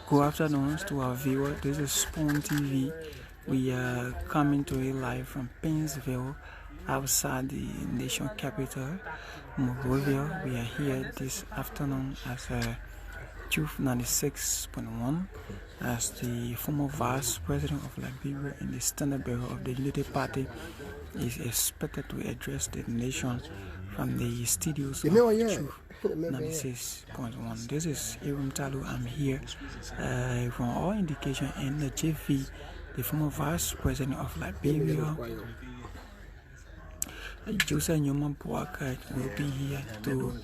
Good afternoon to our viewers. This is Spoon TV. We are coming to you live from Painesville, outside the nation capital, Monrovia. We are here this afternoon as Truth 96.1 as the former Vice President of Liberia and the Standard Bearer of the Unity Party is expected to address the nation from the studios of Truth 96.1. This is Iram Talu. I'm here from all indication in the JV, the former Vice President of Liberia, Joseph Newman Boakai, will be here to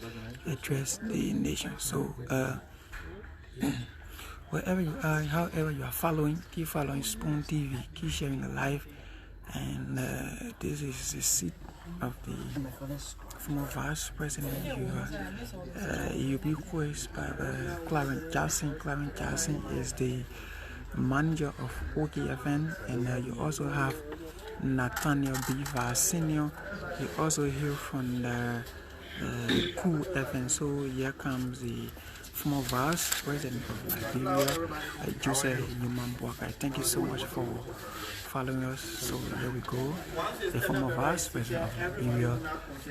address the nation. So, wherever you are, however you are following, keep following Spoon TV, keep sharing the live. And this is the seat of the former Vice President. You'll be quizzed by Clarence Jackson. Clarence Jackson is the manager of OKFN, and you also have Nathaniel Beaver Senior. You also hear from the Cool FM. So here comes the former Vice President of Liberia, Joseph Newman Boakai. Thank you so much for following us. So here we go. The former Vice President of Liberia,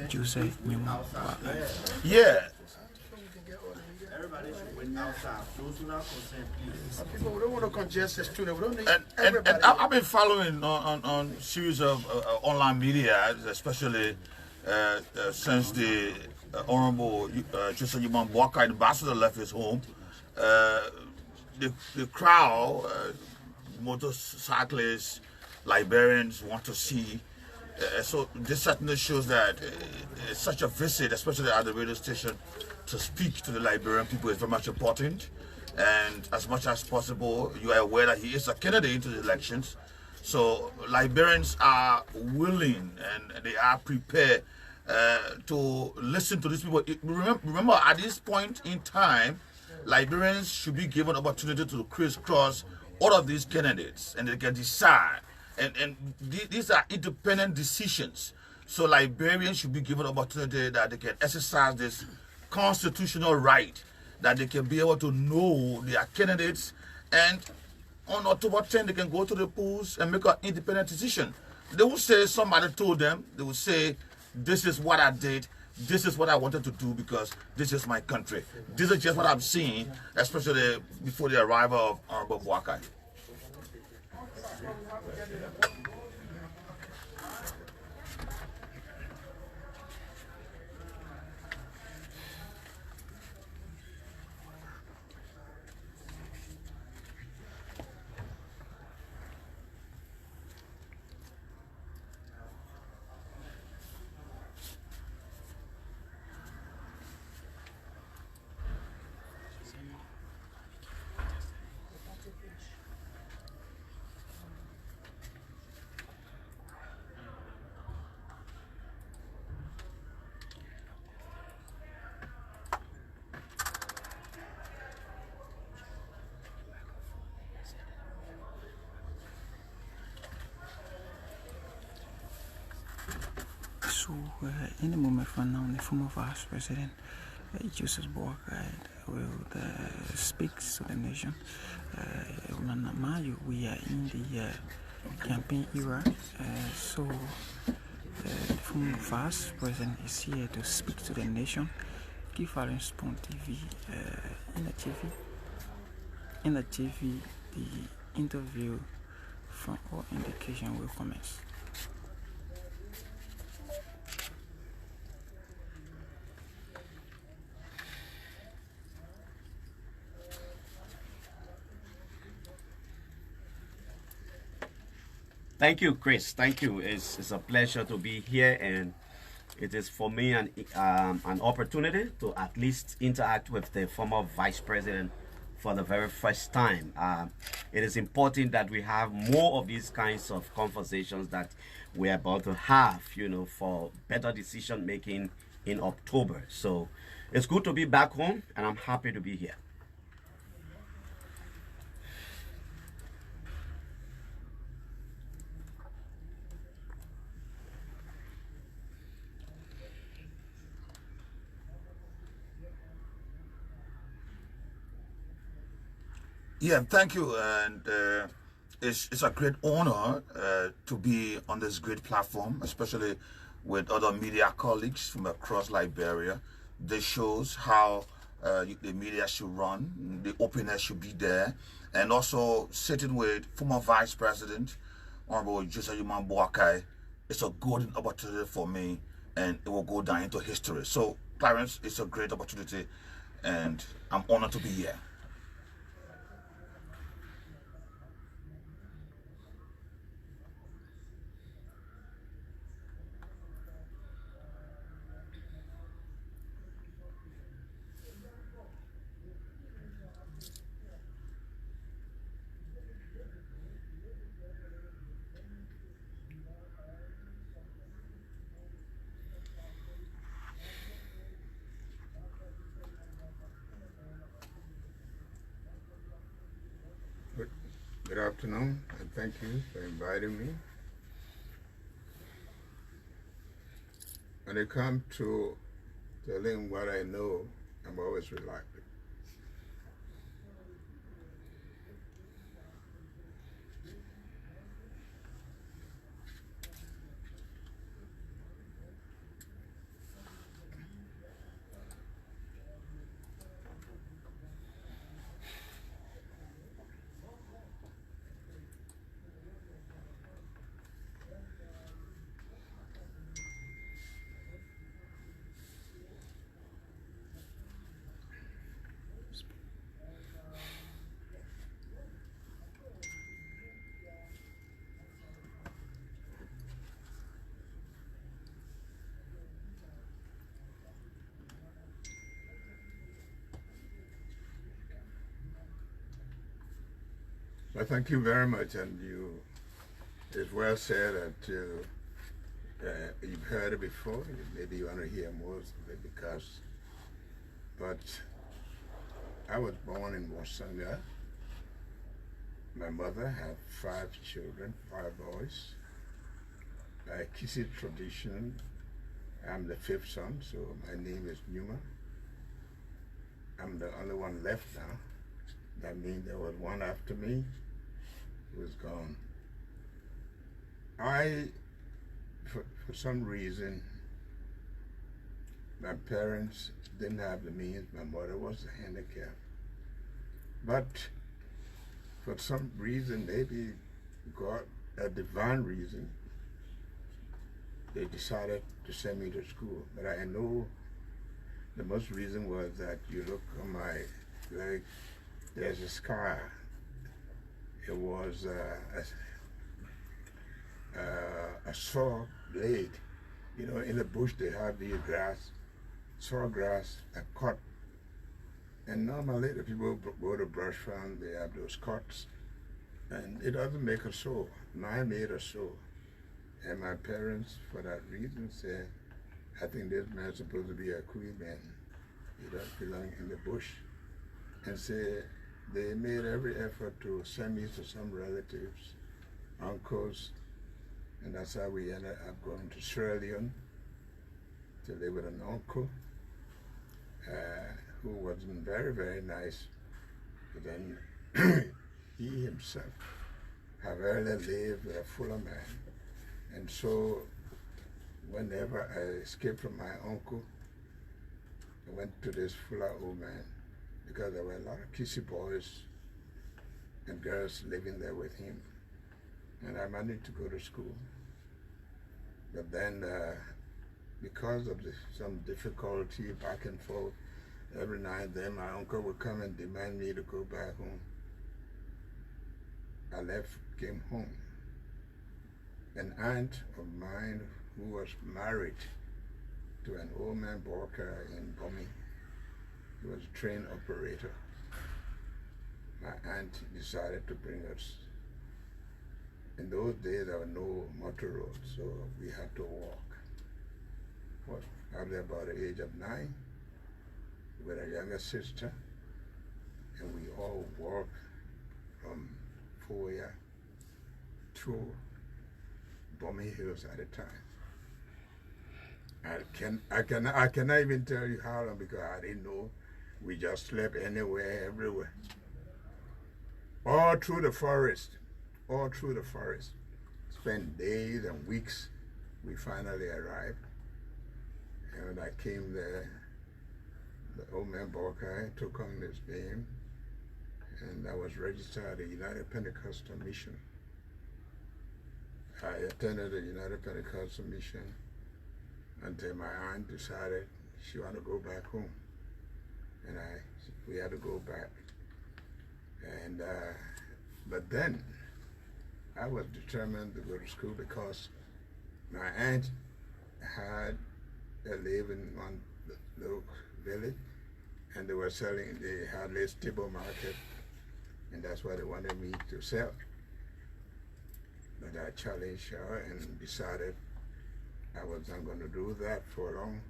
Joseph Newman Boakai. Yeah. People don't want to congest the student. And I've been following on series of online media, especially since the Honorable Joseph Newman Boakai, ambassador, left his home. The crowd, motorcyclists, Liberians want to see. So this certainly shows that such a visit, especially at the radio station, to speak to the Liberian people is very much important. And as much as possible, you are aware that he is a candidate into the elections. So Liberians are willing and they are prepared to listen to these people. Remember, at this point in time, Liberians should be given opportunity to crisscross all of these candidates, and they can decide. And these are independent decisions. So Liberians should be given opportunity that they can exercise this constitutional right, that they can be able to know their candidates, and on October 10th they can go to the polls and make an independent decision. They will say somebody told them. They will say, this is what I did, this is what I wanted to do because this is my country. This is just what I'm seeing, especially before the arrival of Honorable Boakai. So, in the moment from now, the former Vice President, Joseph Boakai, will speak to the nation. We are in the campaign era, so the former Vice President is here to speak to the nation. Keep following Spoon TV. In the TV, the interview from all indication will commence. Thank you, Chris. Thank you. It's a pleasure to be here, and it is for me an opportunity to at least interact with the former Vice President for the very first time. It is important that we have more of these kinds of conversations that we're about to have, for better decision making in October. So it's good to be back home, and I'm happy to be here. Yeah, thank you. And it's a great honor to be on this great platform, especially with other media colleagues from across Liberia. This shows how the media should run, the openness should be there, and also sitting with former Vice President, Honorable Joseph Boakai, it's a golden opportunity for me, and it will go down into history. So, Clarence, it's a great opportunity, and I'm honored to be here. Good afternoon, and thank you for inviting me. When it comes to telling what I know, I'm always reluctant. Well, thank you very much, and it's well said that you've heard it before. Maybe you want to hear more of it but I was born in Wasanga. My mother had 5 children, 5 boys. By Kisi tradition, I'm the 5th son, so my name is Numa. I'm the only one left now. That means there was one after me who was gone. For some reason, my parents didn't have the means. My mother was handicapped. But for some reason, maybe God, a divine reason, they decided to send me to school. But I know the most reason was that you look on my leg, there's a scar. It was a saw blade. You know, in the bush they have the saw grass, a cut. And normally the people go to brush farm, they have those cuts. And it doesn't make a saw. Mine made a saw. And my parents, for that reason, said, I think this man's supposed to be a Kui man. He doesn't belong in the bush. And say they made every effort to send me to some relatives, uncles, and that's how we ended up going to Sierra Leone to live with an uncle who wasn't very, very nice. But then he himself had earlier lived with a fuller man. And so whenever I escaped from my uncle, I went to this fuller old man, because there were a lot of kissy boys and girls living there with him. And I managed to go to school. But then, because of some difficulty back and forth, every now and then my uncle would come and demand me to go back home. I came home. An aunt of mine who was married to an old man Boakai in Bomi, he was a train operator. My aunt decided to bring us. In those days there were no motor roads, so we had to walk. Well, after about the age of 9, with a younger sister, and we all walked from Foya to Bomi Hills at a time. I cannot even tell you how long, because I didn't know. We just slept anywhere, everywhere. all through the forest, all through the forest. Spent days and weeks. We finally arrived. And when I came there, the old man Boakai took on his name, and I was registered at the United Pentecostal Mission. I attended the United Pentecostal Mission until my aunt decided she wanted to go back home, and we had to go back. And but then I was determined to go to school because my aunt had a living on the little village, and they had a stable market, and that's why they wanted me to sell. But I challenged her and decided I was not going to do that for long.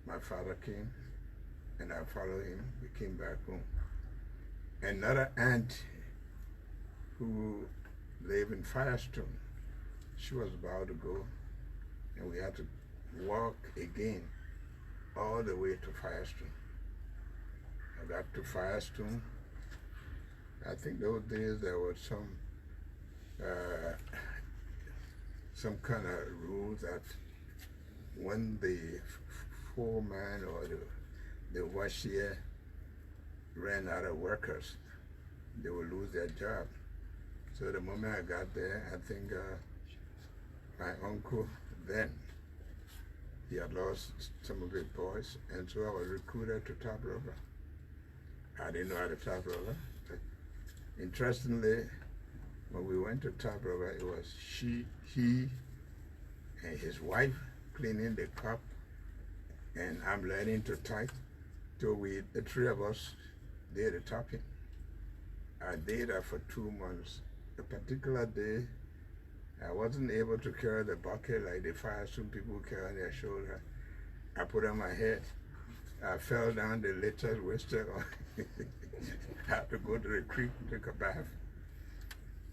My father came, and I followed him. We came back home. Another aunt who lived in Firestone, she was about to go, and we had to walk again all the way to Firestone. I got to Firestone. I think those days there was some kind of rule that when the foreman or the washier ran out of workers, they would lose their job. So the moment I got there, I think my uncle then, he had lost some of his boys, and so I was recruited to Top River. I didn't know how to Top River. But interestingly, when we went to Top River, it was he, and his wife cleaning the cup, and I'm learning to type. So the three of us did the typing. I did that for 2 months. A particular day, I wasn't able to carry the bucket like the Firestone people carry on their shoulder. I put on my head. I fell down the latest wasted. I had to go to the creek to take a bath.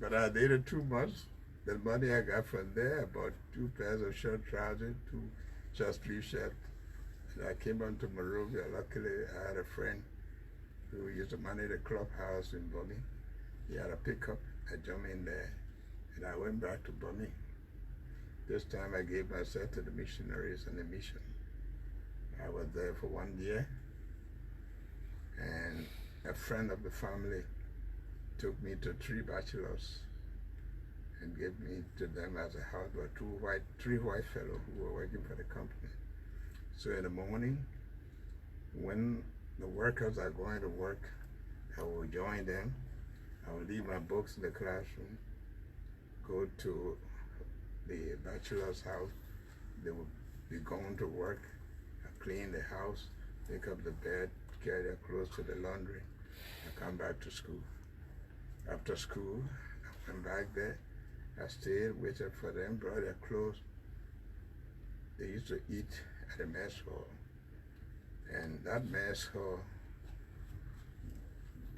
But I did it 2 months. The money I got from there, I bought 2 pairs of short trousers, 2 short sleeve shirts. And I came on to Monrovia. Luckily, I had a friend who used to manage the clubhouse in Bummy. He had a pickup. I jumped in there, and I went back to Bummy. This time I gave myself to the missionaries and the mission. I was there for 1 year, and a friend of the family took me to 3 bachelors and gave me to them as a houseboy, 3 white fellows who were working for the company. So in the morning, when the workers are going to work, I will join them. I will leave my books in the classroom, go to the bachelor's house. They will be going to work, clean the house, pick up the bed, carry their clothes to the laundry, and come back to school. After school, I went back there. I stayed, waited for them, brought their clothes. They used to eat at a mess hall. And that mess hall,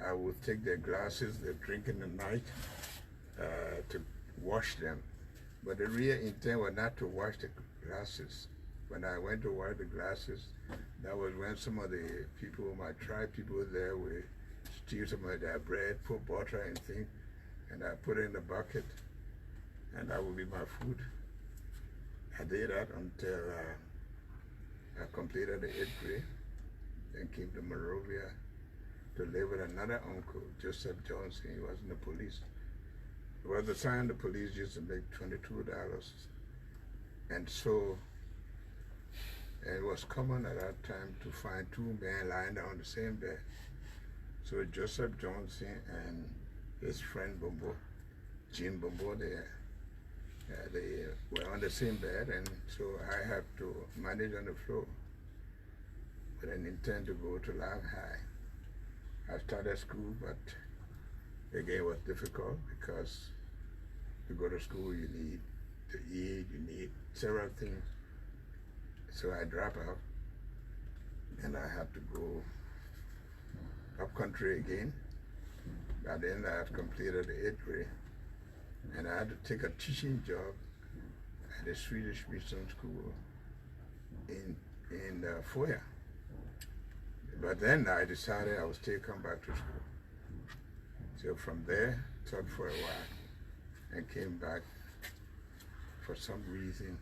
I would take their glasses, they drink in the night, to wash them. But the real intent was not to wash the glasses. When I went to wash the glasses, that was when some of the people, my tribe people there, would steal some of their bread, put butter and things, and I put it in the bucket, and that would be my food. I did that until I completed the 8th grade, then came to Monrovia to live with another uncle, Joseph Johnson. He was in the police. It was the time the police used to make $22. And so, it was common at that time to find 2 men lying down on the same bed. So Joseph Johnson and his friend Bombo, Jim Bombo, they were on the same bed, and so I have to manage on the floor with an intent to go to Lab High. I started school, but again it was difficult because to go to school you need to eat, you need several things. So I dropped out, and I had to go up country again. By then I had completed the 8th grade, and I had to take a teaching job at a Swedish mission school in Foya. But then I decided I would still come back to school. So from there, taught for a while and came back. For some reason,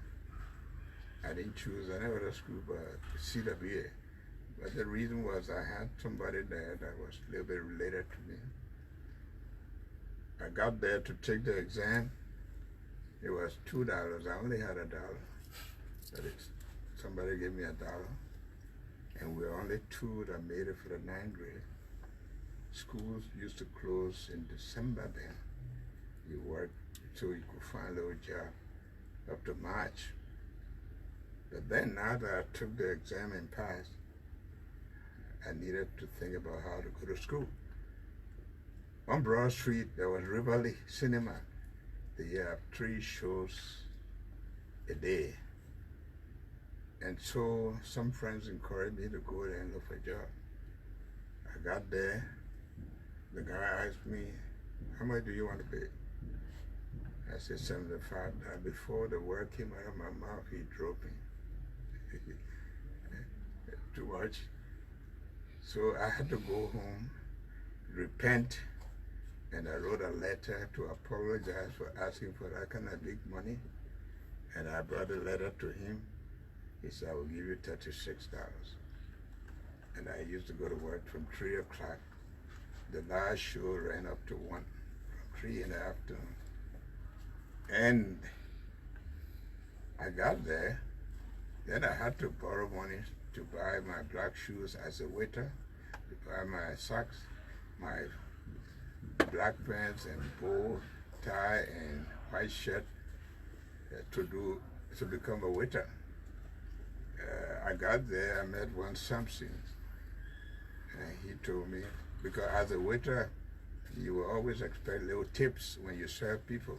I didn't choose any other school but CWA. But the reason was I had somebody there that was a little bit related to me. I got there to take the exam. It was $2. I only had $1. But somebody gave me $1. And we were only two that made it for the 9th grade. Schools used to close in December then. You worked so you could find a little job up to March. But then now that I took the exam and passed, I needed to think about how to go to school. On Broad Street, there was Rivoli Cinema. They have 3 shows a day. And so some friends encouraged me to go there and look for a job. I got there. The guy asked me, how much do you want to pay? I said $75. Before the word came out of my mouth, he drove me. Too much. So I had to go home, repent, and I wrote a letter to apologize for asking for that kind of big money. And I brought a letter to him. He said, I will give you $36. And I used to go to work from 3 o'clock. The last show ran up to 1, from 3 in the afternoon. And I got there. Then I had to borrow money to buy my black shoes as a waiter, to buy my socks, my black pants and bow tie and white shirt to become a waiter. I got there, I met one Samson, and he told me, because as a waiter, you will always expect little tips when you serve people.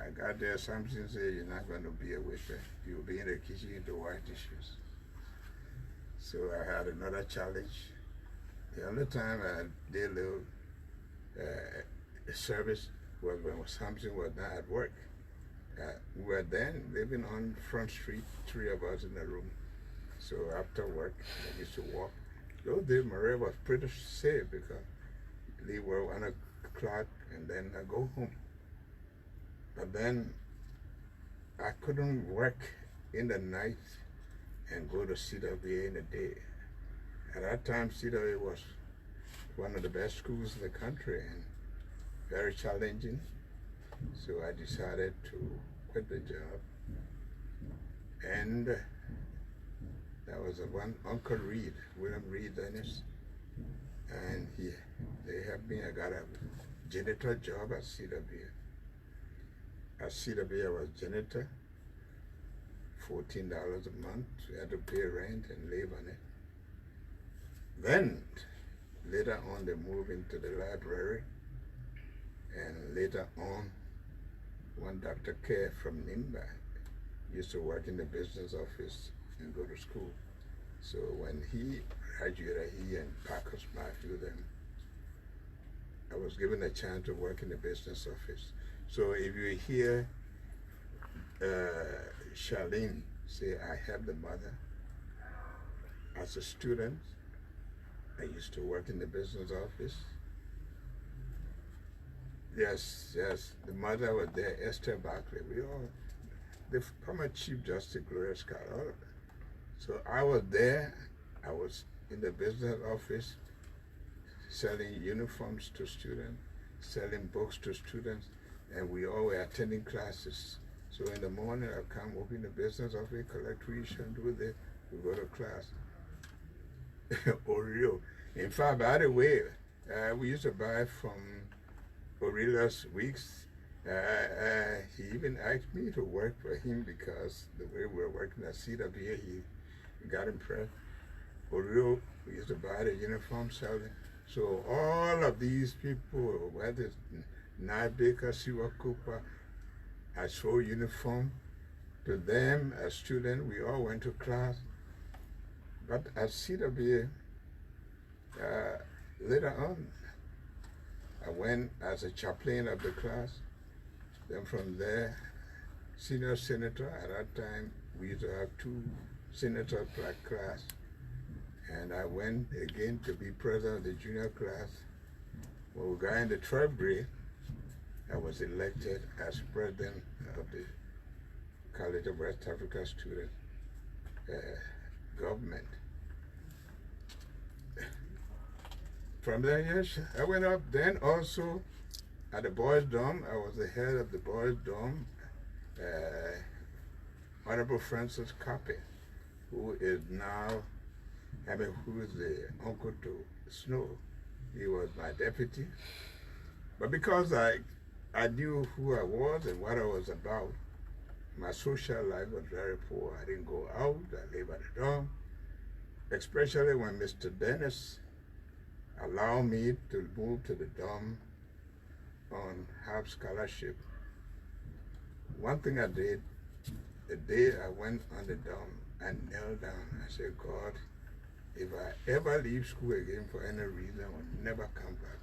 I got there, Samson said, you're not going to be a waiter. You'll be in the kitchen to wash dishes. So I had another challenge. The only time I did a little service was when Samson was not at work. We were then living on Front Street, 3 of us in a room. So after work, I used to walk. Those days, Maria was pretty safe because I leave work 1 o'clock and then I go home. But then I couldn't work in the night and go to CWA in the day. At that time, CWA was one of the best schools in the country and very challenging. So I decided to quit the job. And that was one Uncle Reed, William Reed Dennis. And they helped me. I got a janitor job at CWA. At CWA, I was janitor, $14 a month. We had to pay rent and live on it. Then, later on, they moved into the library. And later on, one Dr. K from Nimba used to work in the business office and go to school. So when he graduated, he and Parker Matthew, then I was given a chance to work in the business office. So if you hear Charlene say, I helped the mother, as a student, I used to work in the business office. Yes, the mother was there, Esther Barclay. We all, the former Chief Justice Gloria Scott, all of them. So I was there, I was in the business office, selling uniforms to students, selling books to students, and we all were attending classes. So in the morning, I'd come, open the business office, collect tuition, do this, we go to class. Oreo. In fact, by the way, we used to buy from Aurelius Weeks. He even asked me to work for him because the way we were working at CWA, he got impressed. Oreo, we used to buy the uniform, selling. So all of these people, whether it's Nye Baker, Siwa Cooper, I sold uniform to them as students. We all went to class. But at CWA, later on, I went as a chaplain of the class. Then from there, senior senator. At that time, we used to have 2 senators per class. And I went again to be president of the junior class. when we got in the 12th grade, I was elected as president of the College of West Africa Student Government. From there, yes, I went up. Then also at the boys' dorm, I was the head of the boys' dorm. Honorable Francis Coppin, who is now, who is the uncle to Snow. He was my deputy. But because I knew who I was and what I was about, my social life was very poor. I didn't go out. I lived at the dorm, especially when Mr. Dennis allowed me to move to the dorm on half scholarship. One thing I did, the day I went on the dorm, I knelt down. I said, God, if I ever leave school again for any reason, I will never come back.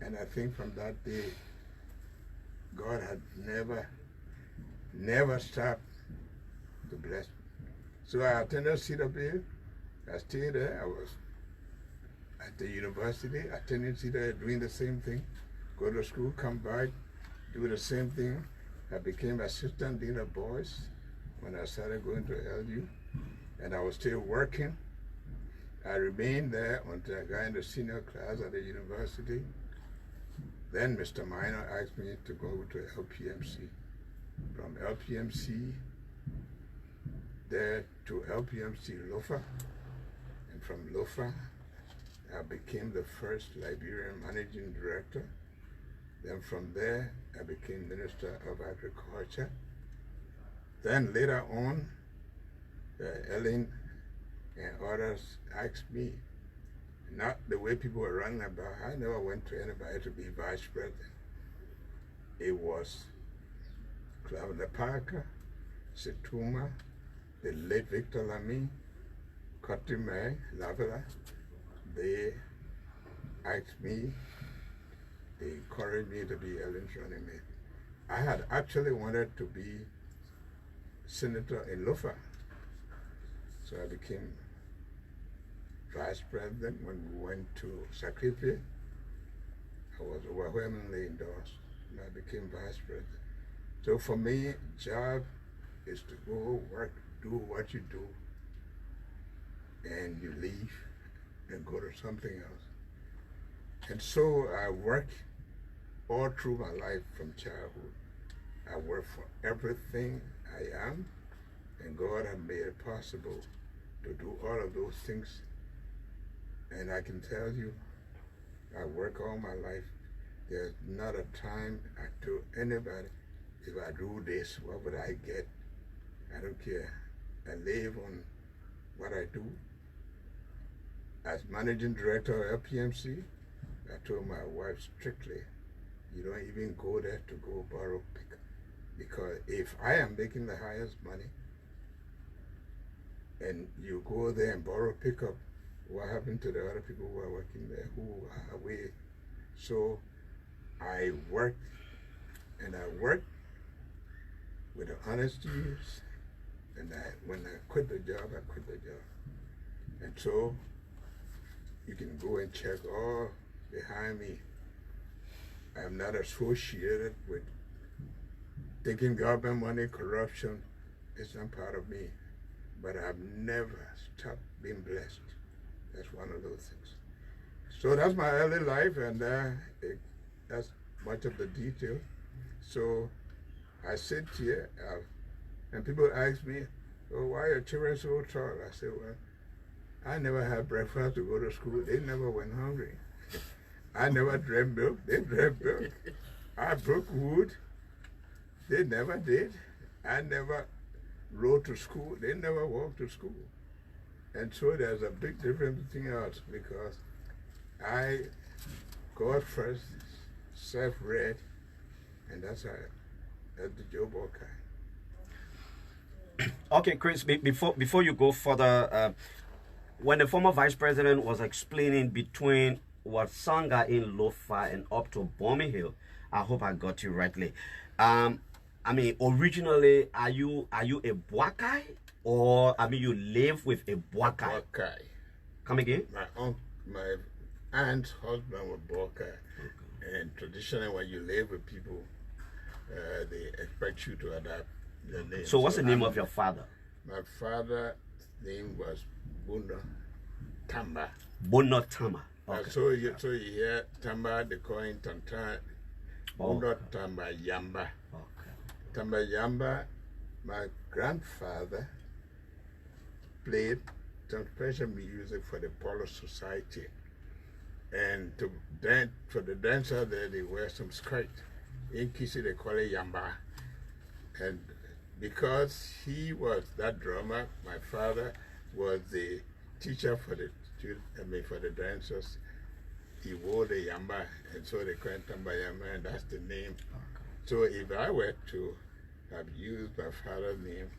And I think from that day, God had never stopped to bless me. So I attended CWA. I stayed there. I was at the university, attending CWA, doing the same thing. Go to school, come back, do the same thing. I became assistant dean of boys when I started going to LU, and I was still working. I remained there until I got in the senior class at the university. Then Mr. Minor asked me to go to LPMC. From LPMC there to LPMC Lofa, and from Lofa I became the first Liberian managing director. Then from there I became Minister of Agriculture. Then later on, Ellen and others asked me, not the way people were running about. I never went to anybody to be vice president. It was Clavender Parker, Situma, the late Victor Lamy, Cotimay, Lavela. They asked me, they encouraged me to be Ellen's running mate. I had actually wanted to be senator in Lofa. So I became vice president. When we went to Sakripe, I was overwhelmingly endorsed, and I became vice president. So for me, job is to go work, do what you do, and you leave and go to something else. And so I worked all through my life from childhood. I worked for everything I am, and God has made it possible to do all of those things. And I can tell you, I work all my life. There's not a time I told anybody, if I do this, what would I get? I don't care. I live on what I do. As managing director of LPMC, I told my wife strictly, you don't even go there to go borrow pickup. Because if I am making the highest money, and you go there and borrow pickup, what happened to the other people who are working there, who are away? So I worked, and I worked with the honesty, and when I quit the job, I quit the job. And so you can go and check all behind me. I am not associated with taking government money, corruption. It's not part of me. But I've never stopped being blessed. That's one of those things. So that's my early life, and that's much of the detail. So I sit here, and people ask me, oh, why are your children so tall? I say, well, I never had breakfast to go to school. They never went hungry. I never drank milk. They drank milk. I broke wood. They never did. I never rode to school. They never walked to school. And so there's a big difference between us, because I got first, self-read, and that's the Joe Boakai. Okay, Chris, before you go further, when the former vice president was explaining between Watsanga in Lofa and up to Bomi Hill, I hope I got you rightly. I mean, originally, are you a Boakai, or I mean, you live with a Boakai? Boakai. Come again? My aunt's husband was Boakai. And traditionally, when you live with people, they expect you to adapt the name. So what's the name of your father? My father's name was Bunda Tamba. Bono Tama. Okay. So you hear Tamba, they call him Tantan. Bunda Tamba Yamba. Okay. Tamba Yamba, my grandfather played some special music for the Polo Society. And to dance, for the dancer there, they wear some skirt. In Kisi, they call it Yamba. And because he was that drummer, my father was the teacher for the for the dancers. He wore the Yamba, and so they call it Tamba Yamba, and that's the name. Okay. So if I were to have used my father's name,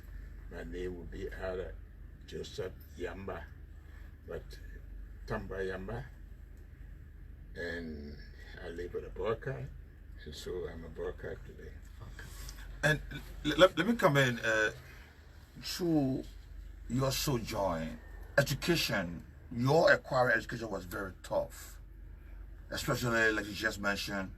my name would be either Joseph Yamba, but Tamba Yamba. And I live with a Boakai, and so I'm a Boakai today. And let me come in. Through your sojourn, education, your acquiring education was very tough. Especially, like you just mentioned,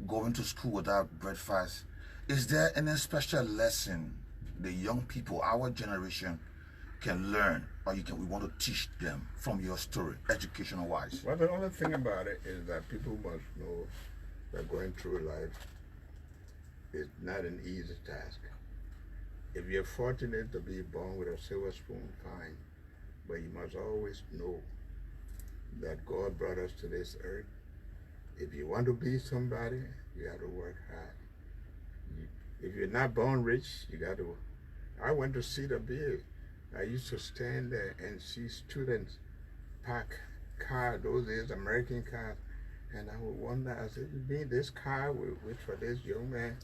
going to school without breakfast. Is there any special lesson the young people, our generation, can learn, or we want to teach them from your story, educational wise? Well, the only thing about it is that people must know that going through life is not an easy task. If you're fortunate to be born with a silver spoon, fine. But you must always know that God brought us to this earth. If you want to be somebody, you have to work hard. If you're not born rich, you got to. I went to see the bill. I used to stand there and see students park cars, those days American cars, and I would wonder, I said, you mean this car which for this young man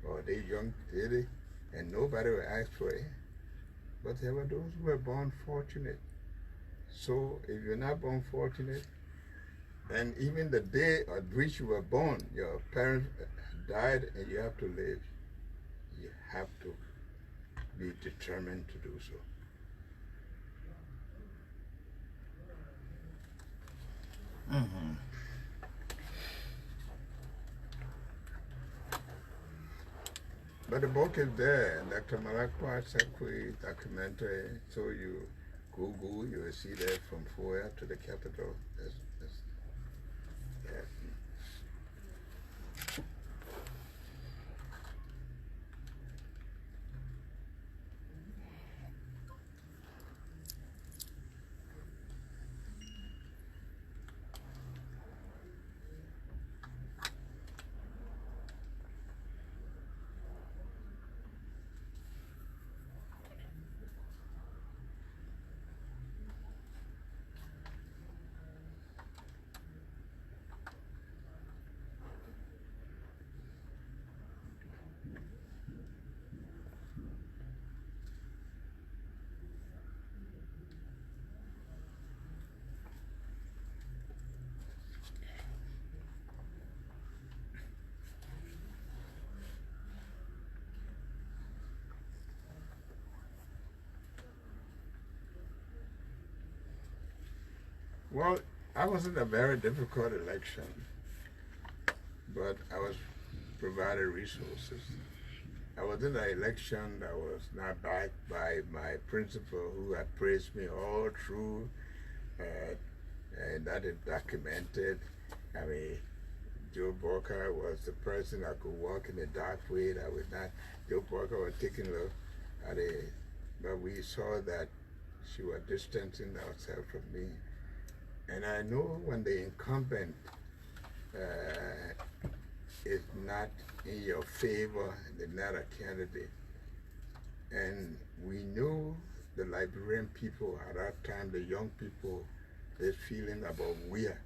or this young lady, and nobody would ask for it. But there were those who were born fortunate. So if you're not born fortunate, and even the day at which you were born, your parents died and you have to live, you have to be determined to do so. Mm-hmm. But the book is there, Dr. Malakwa Sekwe documentary. So you Google, you will see that from Foya to the capital. Yeah. Well, I was in a very difficult election, but I was provided resources. I was in an election that was not backed by my principal, who had praised me all through, and that is documented. I mean, Joe Boakai was the person I could walk in the dark way. That was not, Joe Boakai was taking a look at it, but we saw that she was distancing herself from me. And I know when the incumbent is not in your favor, they're not a candidate. And we knew the Liberian people at that time, the young people, this feeling about where.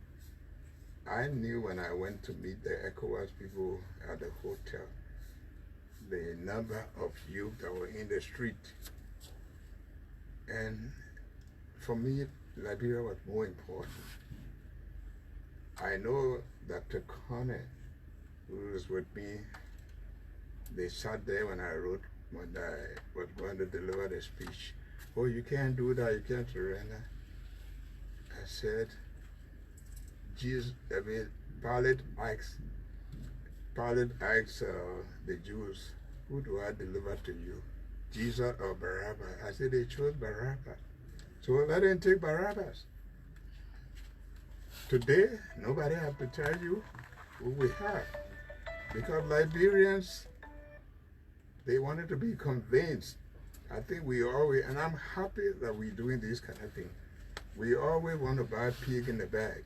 I knew when I went to meet the ECOWAS people at the hotel, the number of youth that were in the street. And for me, Liberia was more important. I know Dr. Connor, who was with me, they sat there when I was going to deliver the speech. Oh, you can't do that, you can't surrender. I said, Jesus, Pilate asks the Jews, who do I deliver to you, Jesus or Barabbas? I said they chose Barabbas. So let them take Barabbas. Today, nobody have to tell you who we have. Because Liberians, they wanted to be convinced. I think we always, and I'm happy that we're doing this kind of thing. We always want to buy pig in the bag.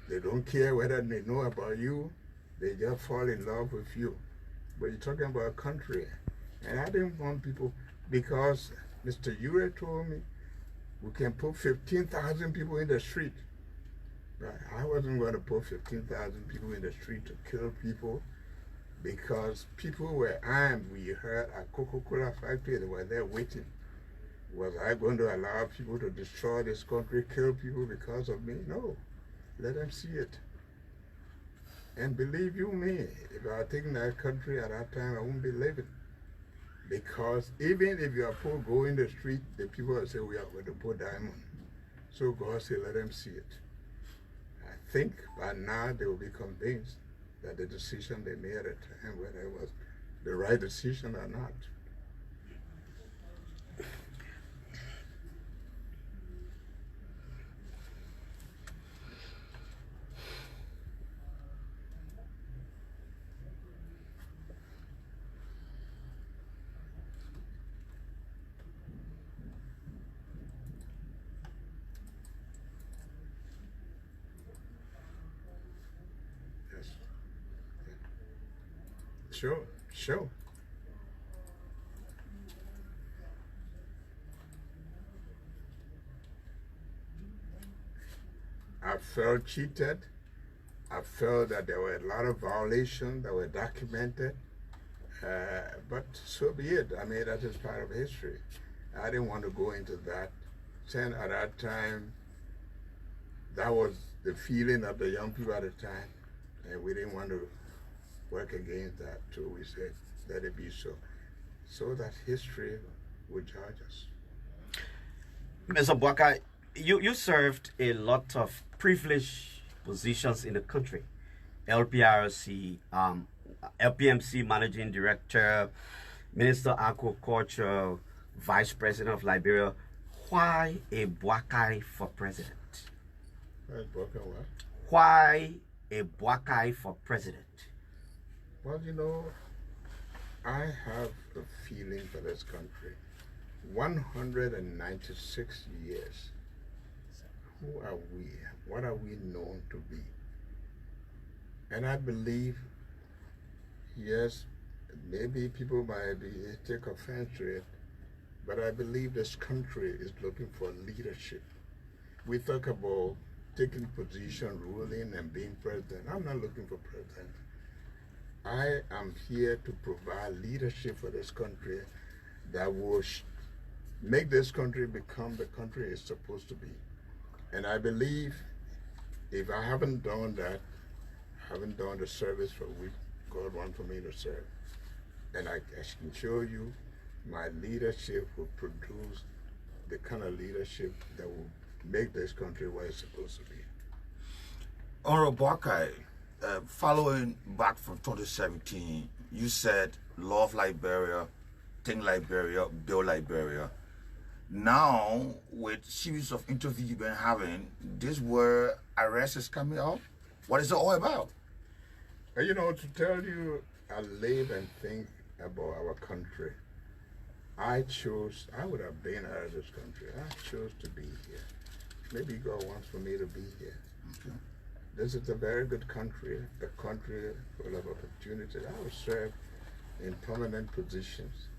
They don't care whether they know about you. They just fall in love with you. But you're talking about a country. And I didn't want people, because Mr. Ure told me we can put 15,000 people in the street. But I wasn't going to put 15,000 people in the street to kill people, because people were armed. We heard at Coca-Cola factory, they were there waiting. Was I going to allow people to destroy this country, kill people because of me? No. Let them see it. And believe you me, if I had taken that country at that time, I wouldn't be living. Because even if you are poor, go in the street, the people will say, we are going to put diamond. So God said, let them see it. I think by now they will be convinced that the decision they made at the time, whether it was the right decision or not. Sure, sure. I felt cheated. I felt that there were a lot of violations that were documented. But so be it. I mean, that is part of history. I didn't want to go into that. Then at that time, that was the feeling of the young people at the time. And we didn't want to work against that, so we said, let it be so that history would judge us. Mr. Boakai, you served a lot of privileged positions in the country. LPRC, LPMC Managing Director, Minister of Agriculture, Vice President of Liberia. Why a Boakai for president? Why Boakai what? Why a Boakai for president? Well, you know, I have a feeling for this country. 196 years. Who are we? What are we known to be? And I believe, yes, maybe people might take offense to it, but I believe this country is looking for leadership. We talk about taking position, ruling, and being president. I'm not looking for president. I am here to provide leadership for this country that will make this country become the country it's supposed to be. And I believe if I haven't done that, I haven't done the service for which God wants for me to serve. And I can show you my leadership will produce the kind of leadership that will make this country what it's supposed to be. Honorable Boakai, following back from 2017, you said love Liberia, think Liberia, build Liberia. Now, with series of interviews you've been having, this where arrest is coming up. What is it all about? You know, to tell you, I live and think about our country. I would have been out of this country. I chose to be here. Maybe God wants for me to be here. Okay. This is a very good country, a country full of opportunities. I was served in prominent positions.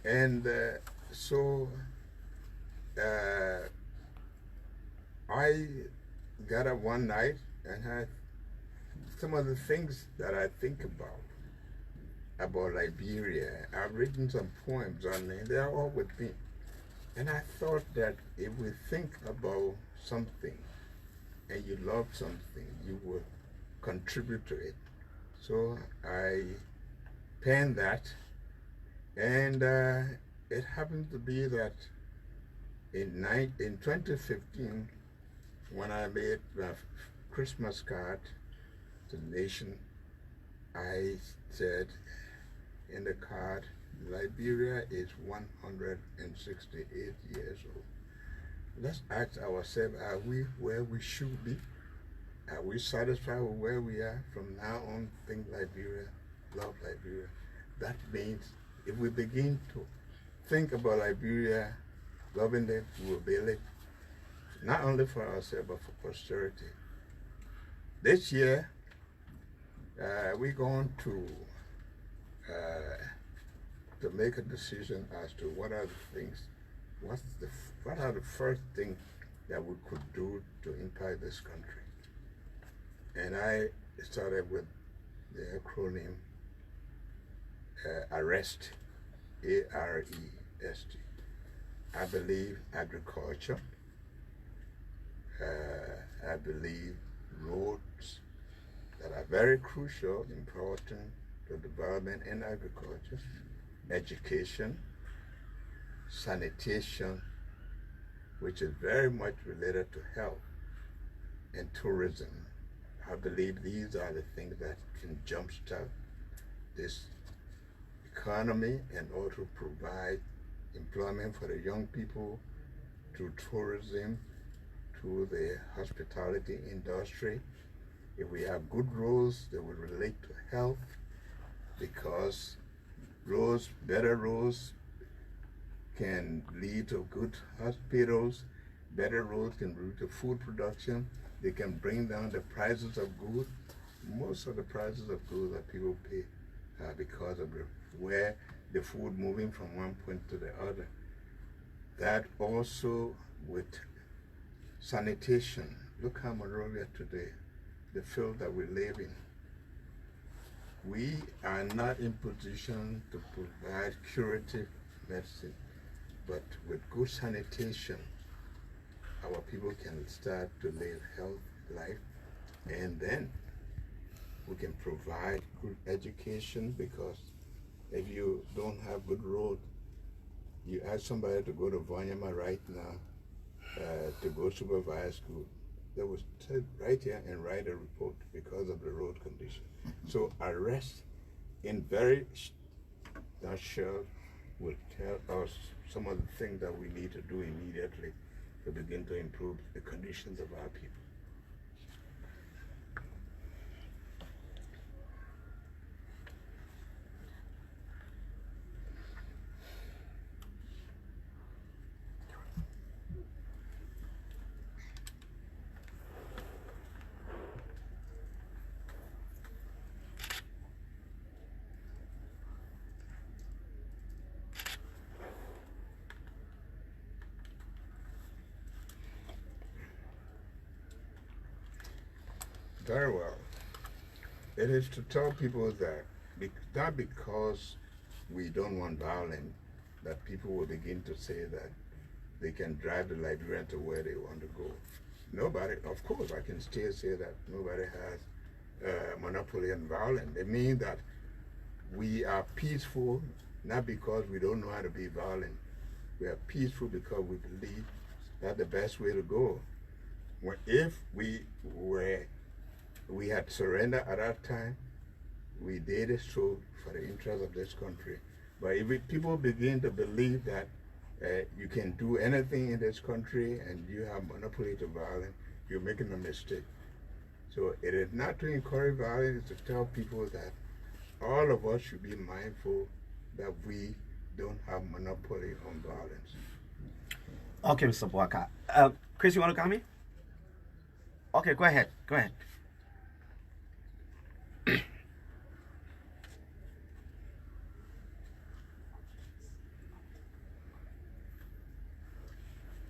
And so I got up one night and had some of the things that I think about Liberia. I've written some poems on it. They're all with me. And I thought that if we think about something and you love something, you will contribute to it. So I penned that, and it happened to be that in 2015, when I made my Christmas card to the nation, I said in the card, Liberia is 168 years old. Let's ask ourselves, are we where we should be? Are we satisfied with where we are? From now on, think Liberia, love Liberia. That means if we begin to think about Liberia, loving them, we will build it, not only for ourselves, but for posterity. This year, we're going to make a decision as to what are the things, what are the first things that we could do to impact this country. And I started with the acronym ARREST, A-R-E-S-T. I believe agriculture. I believe roads that are very crucial, important to development in agriculture, education, sanitation, which is very much related to health, and tourism. I believe these are the things that can jumpstart this economy and also provide employment for the young people through tourism, through the hospitality industry. If we have good roads, they will relate to health, because roads, better roads can lead to good hospitals, better roads can lead to food production, they can bring down the prices of goods. Most of the prices of goods that people pay because of where the food moving from one point to the other. That also with sanitation. Look how Monrovia today, the field that we live in. We are not in position to provide curative medicine, but with good sanitation, our people can start to live healthy life, and then we can provide good education, because if you don't have good road, you ask somebody to go to Vanyama right now to go supervise school, they will sit right here and write a report because of the road condition. So ARREST, in very nutshell, will tell us some of the things that we need to do immediately to begin to improve the conditions of our people. Very well. It is to tell people that not because we don't want violence, that people will begin to say that they can drive the Liberian to where they want to go. Nobody, of course, I can still say that nobody has monopoly on violence. It means that we are peaceful, not because we don't know how to be violent. We are peaceful because we believe that's the best way to go. If we had surrendered at that time, we did it so for the interest of this country. But if people begin to believe that you can do anything in this country and you have monopoly to violence, you're making a mistake. So it is not to encourage violence, it's to tell people that all of us should be mindful that we don't have monopoly on violence. Okay, Mr. Boakai. Chris, you want to come in? Okay, go ahead. Go ahead.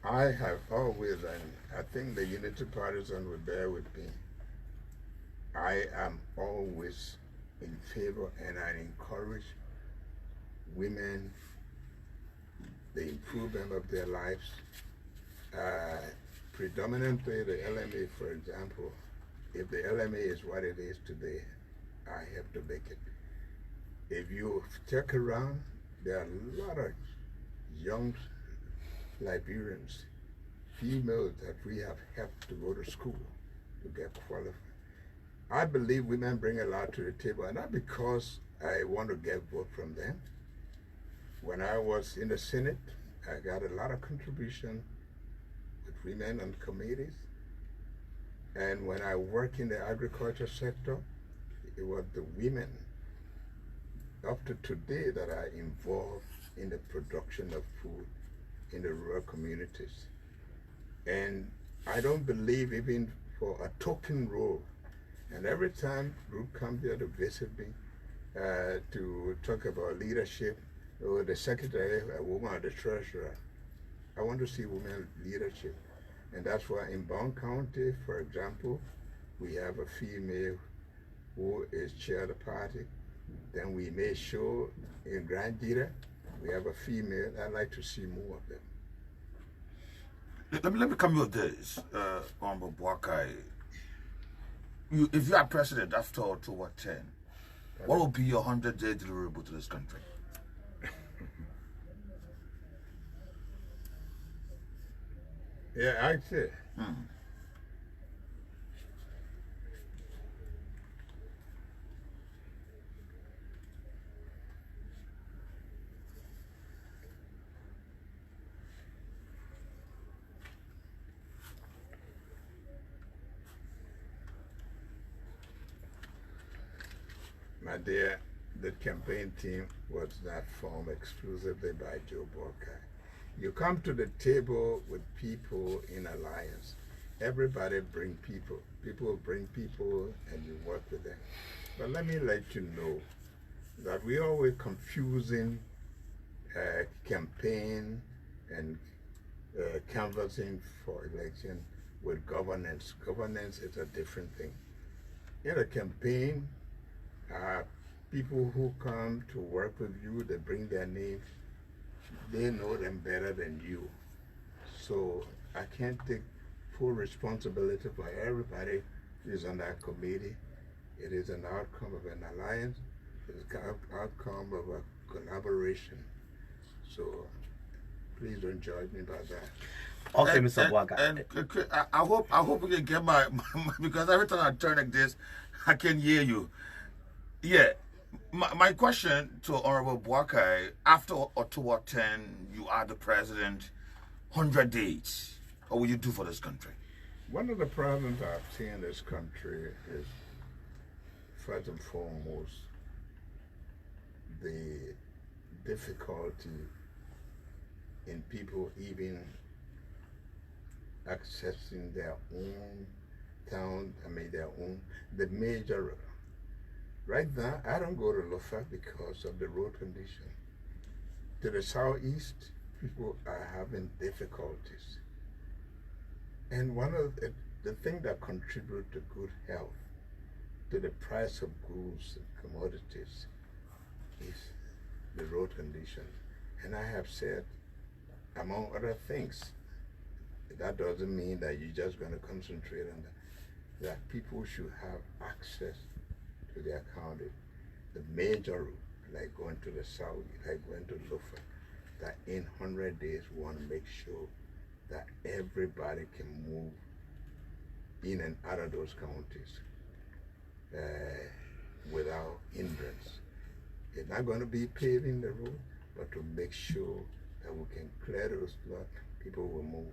I have always, and I think the Unity Partisan will bear with me, I am always in favor, and I encourage women, the improvement of their lives. Predominantly the LMA, for example, if the LMA is what it is today, I have to make it. If you check around, there are a lot of young Liberians females that we have helped to go to school to get qualified. I believe women bring a lot to the table, and not because I want to get vote from them. When I was in the Senate, I got a lot of contribution with women on committees. And when I work in the agriculture sector, it was the women up to today that are involved in the production of food in the rural communities. And I don't believe even for a token role. And every time group comes here to visit me to talk about leadership, or the secretary, a woman, or the treasurer, I want to see women leadership. And that's why in Bond County, for example, we have a female who is chair of the party. Then we made sure in Grand Dita, we have a female. I'd like to see more of them. Let me come with this, Honorable Boakai. If you are president after October 10, what will be your 100-day deliverable to this country? Yeah, I'd say. My dear, the campaign team was not formed exclusively by Joe Boakai. You come to the table with people in alliance. Everybody bring people. People bring people and you work with them. But let me let you know that we always confusing campaign and canvassing for election with governance. Governance is a different thing. In a campaign, people who come to work with you, they bring their names. They know them better than you. So I can't take full responsibility for everybody who is on that committee. It is an outcome of an alliance. It is an outcome of a collaboration. So please don't judge me by that. Okay, Mr. Boakai. And I hope we can get my because every time I turn like this, I can hear you. Yeah. My question to Honorable Boakai, after October 10, you are the president, 100 days. What will you do for this country? One of the problems I've seen in this country is, first and foremost, the difficulty in people even accessing their own town, the major. Right now, I don't go to Lofa because of the road condition. To the southeast, people are having difficulties. And one of the things that contribute to good health, to the price of goods and commodities, is the road condition. And I have said, among other things, that doesn't mean that you're just going to concentrate on that. That people should have access to their county. The major route, like going to the south, like going to Lofa, that in 100 days we want to make sure that everybody can move in and out of those counties without hindrance. It's not going to be paving the road, but to make sure that we can clear those lots, people will move.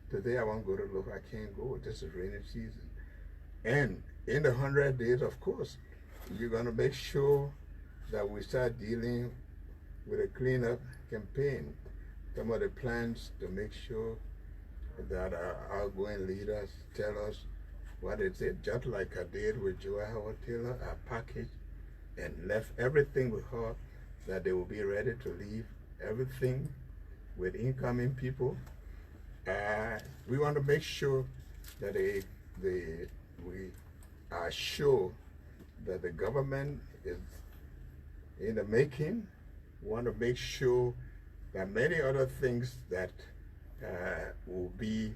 Today I want to go to Lofa, I can't go, this is rainy season. And in the 100 days, of course, you're going to make sure that we start dealing with a cleanup campaign. Some of the plans to make sure that our outgoing leaders tell us what is it, just like I did with Joe Howard Taylor, I packaged and left everything with her, that they will be ready to leave everything with incoming people. We want to make sure that we are sure that the government is in the making. We want to make sure that many other things that will be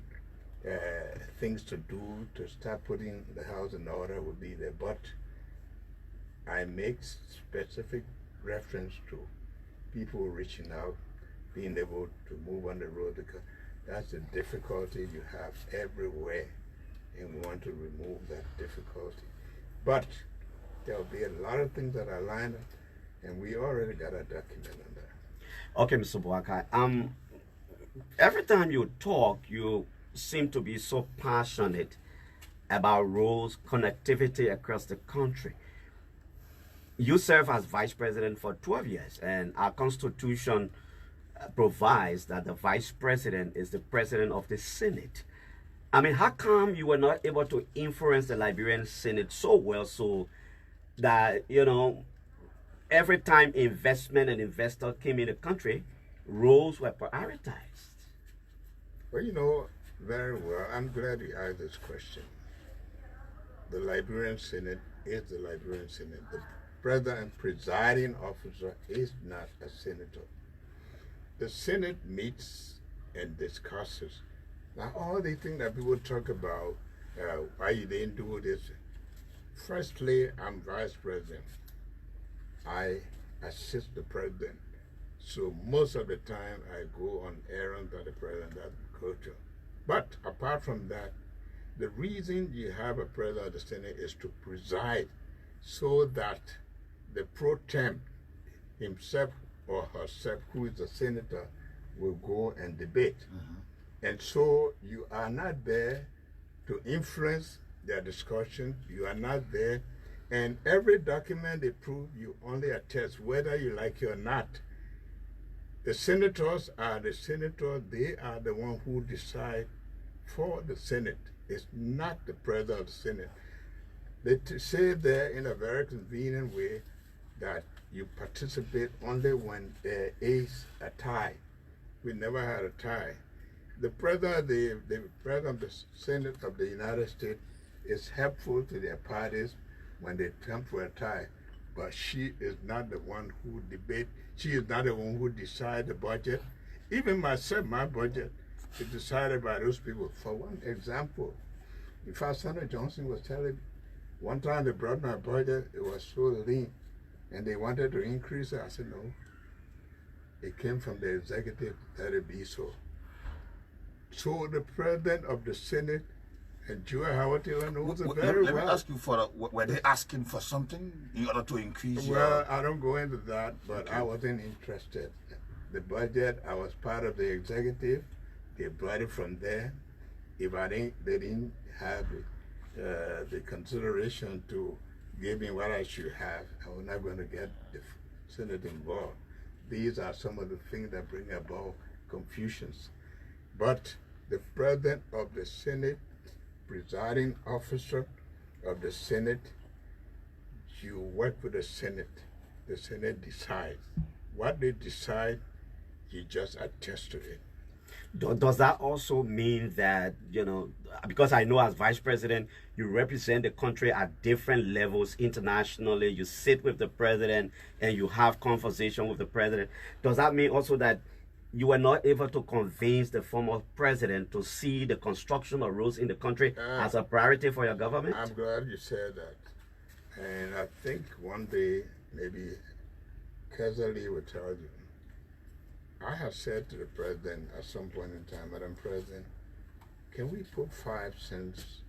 things to do to start putting the house in order will be there. But I make specific reference to people reaching out, being able to move on the road, because That's the difficulty you have everywhere, and we want to remove that difficulty. But there'll be a lot of things that are lined up, and we already got a document on that. Okay, Mr. Boakai. Every time you talk, you seem to be so passionate about roads, connectivity across the country. You serve as vice president for 12 years, and our constitution provides that the vice president is the president of the Senate. I mean, how come you were not able to influence the Liberian Senate so well so that, you know, every time investment and investor came in the country, roads were prioritized? Well, you know very well, I'm glad you asked this question. The Liberian Senate is the Liberian Senate. The president presiding officer is not a senator. The Senate meets and discusses. Now, all the things that people talk about, why you didn't do this. Firstly, I'm vice president. I assist the president. So most of the time, I go on errands that the president doesn't go to. But apart from that, the reason you have a president of the Senate is to preside so that the pro temp himself or herself, who is a senator, will go and debate. And so you are not there to influence their discussion. You are not there. And every document they prove, you only attest whether you like it or not. The senators are the senators. They are the ones who decide for the Senate. It's not the president of the Senate. They say there in a very convenient way that you participate only when there is a tie. We never had a tie. The president of the Senate of the United States is helpful to their parties when they come for a tie, but she is not the one who debate. She is not the one who decides the budget. Even myself, my budget is decided by those people. For one example, in fact, Senator Johnson was telling me one time they brought my budget, it was so lean, and they wanted to increase it. I said, no. It came from the executive, let it be so. So the president of the Senate and Joe Howard Taylor knows it very well. Let me ask you, were they asking for something in order to increase Well, I don't go into that, but okay. I wasn't interested. The budget, I was part of the executive. They brought it from there. If they didn't have the consideration to give me what I should have, I was not going to get the Senate involved. These are some of the things that bring about confusions. But the president of the Senate, presiding officer of the Senate, you work with the Senate. The Senate decides. What they decide, you just attest to it. Does that also mean that, you know, because I know as vice president, you represent the country at different levels internationally, you sit with the president and you have conversation with the president. Does that mean also that you were not able to convince the former president to see the construction of roads in the country as a priority for your government? I'm glad you said that. And I think one day, maybe Kesley will tell you, I have said to the president at some point in time, Madam President, can we put 5 cents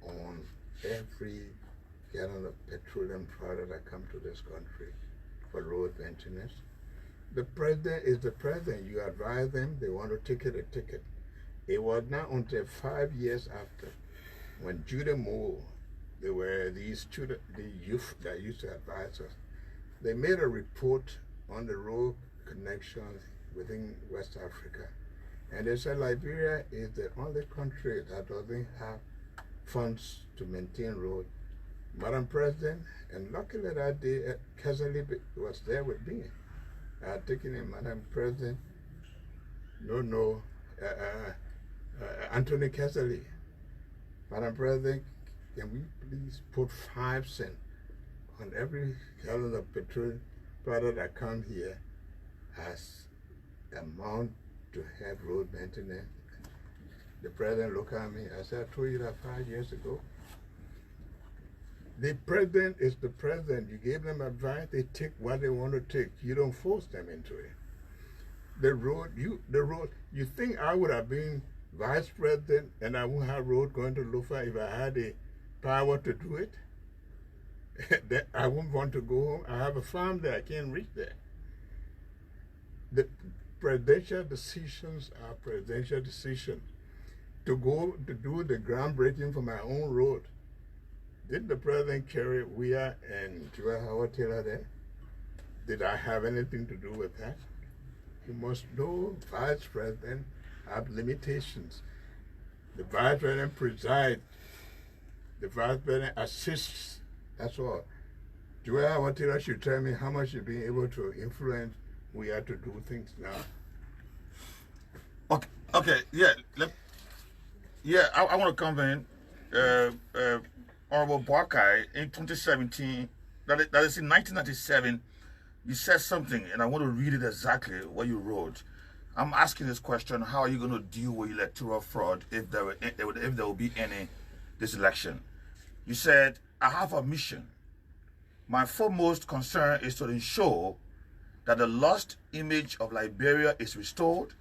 on every gallon of petroleum product that comes to this country for road maintenance? The president is the president. You advise them, they want to ticket a ticket. It was not until 5 years after, when Judah Moore, there were these the youth that used to advise us, they made a report on the road connections within West Africa. And they said Liberia is the only country that doesn't have funds to maintain roads. Madam President, and luckily that day, Kesley was there with me. I had taken him, Madam President, Anthony Kesley. Madam President, can we please put 5 cents on every gallon of petrol product that come here as amount to have road maintenance? The president looked at me. I said, I told you that 5 years ago. The president is the president. You gave them advice, they take what they want to take. You don't force them into it. the road, you think I would have been vice president and I wouldn't have road going to Lufa if I had the power to do it? That I wouldn't want to go home. I have a farm there, I can't reach there. The presidential decisions are presidential decisions. To go to do the groundbreaking for my own road, did the president carry Weah and Joel Howard Taylor there? Did I have anything to do with that? You must know vice president have limitations. The vice president presides. The vice president assists. That's all. Joel Howard Taylor should tell me how much you've been able to influence Weah to do things now. Okay, yeah. I want to come in. Honorable Boakai, in 2017, that is in 1997, you said something, and I want to read it exactly what you wrote. I'm asking this question: how are you going to deal with electoral fraud if there will be any this election? You said, "I have a mission. My foremost concern is to ensure that the lost image of Liberia is restored.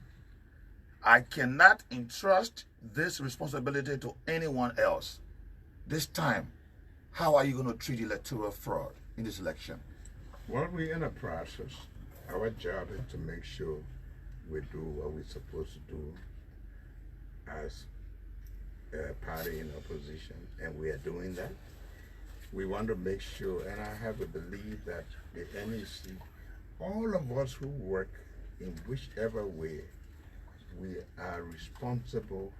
I cannot entrust this responsibility to anyone else. This time, how are you going to treat electoral fraud in this election?" Well, we're in a process. Our job is to make sure we do what we're supposed to do as a party in opposition, and we are doing that. We want to make sure, and I have to believe that the NEC, all of us who work in whichever way, we are responsible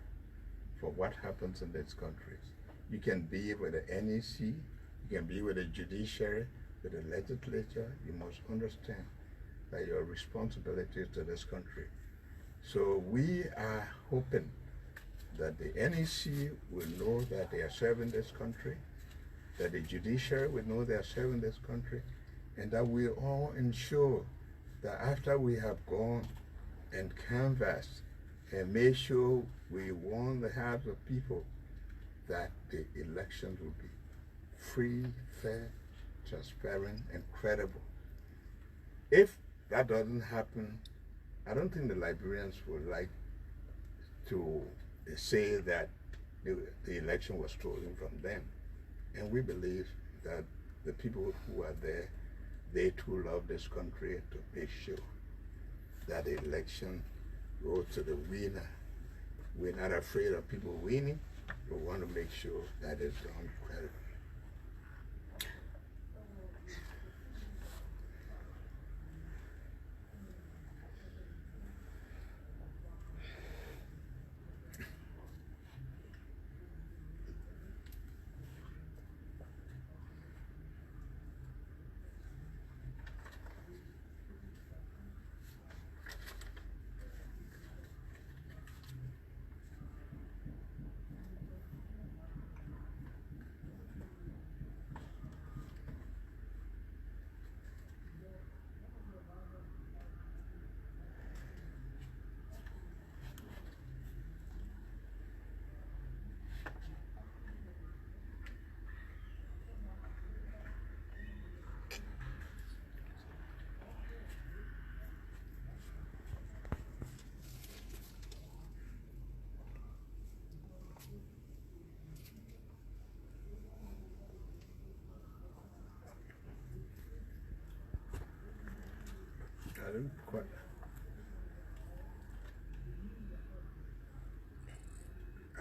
for what happens in this country. You can be with the NEC, you can be with the judiciary, with the legislature. You must understand that your responsibilities to this country. So we are hoping that the NEC will know that they are serving this country, that the judiciary will know they are serving this country, and that we all ensure that after we have gone and canvassed and made sure we won the hearts of people, that the elections will be free, fair, transparent, and credible. If that doesn't happen, I don't think the Liberians would like to say that the election was stolen from them. And we believe that the people who are there, they too love this country, to make sure that the election goes to the winner. We're not afraid of people winning. We want to make sure that it's done credibly.